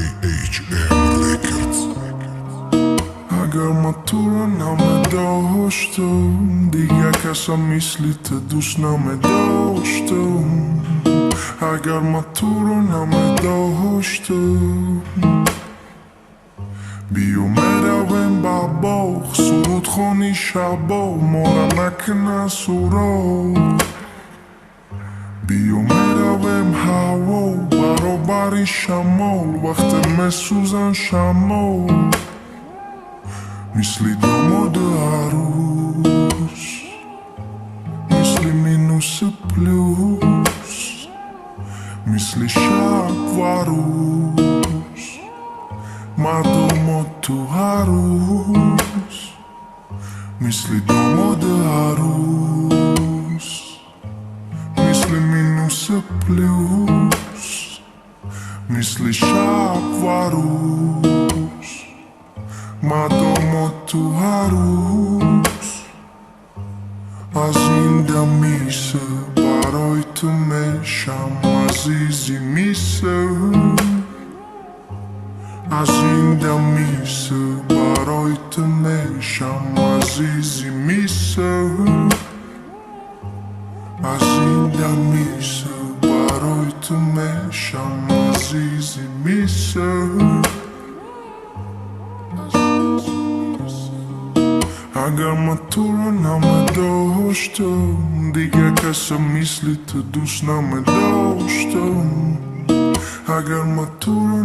AHM Records. اگر من تو رو نمی‌داشتم دیگه کسی مثل تو دوست نمی‌داشتم. اگر من تو رو نمی‌داشتم بیومدم با باغ سرود خونی شبا ما را نکنه سراغ. بیومدم هوا برابر شمال وقت میسوزن شمال مثل داماد عروس مثل مینوس بلوز مثل شب و روز مردم تو عروس مثل داماد عروس مثل مینوس بلوز مثل شب و روز مردم تو عروس از این دم میشه برای تو میشم عزیزی میشه از این دم میشه برای تو میشم عزیزی میشه از این دم میشه برای تو میشم عزیزی میشه. اگر من تو رو نمی‌داشتم دیگه کسی مثل تو دوست نمی‌داشتم. اگر من تو رو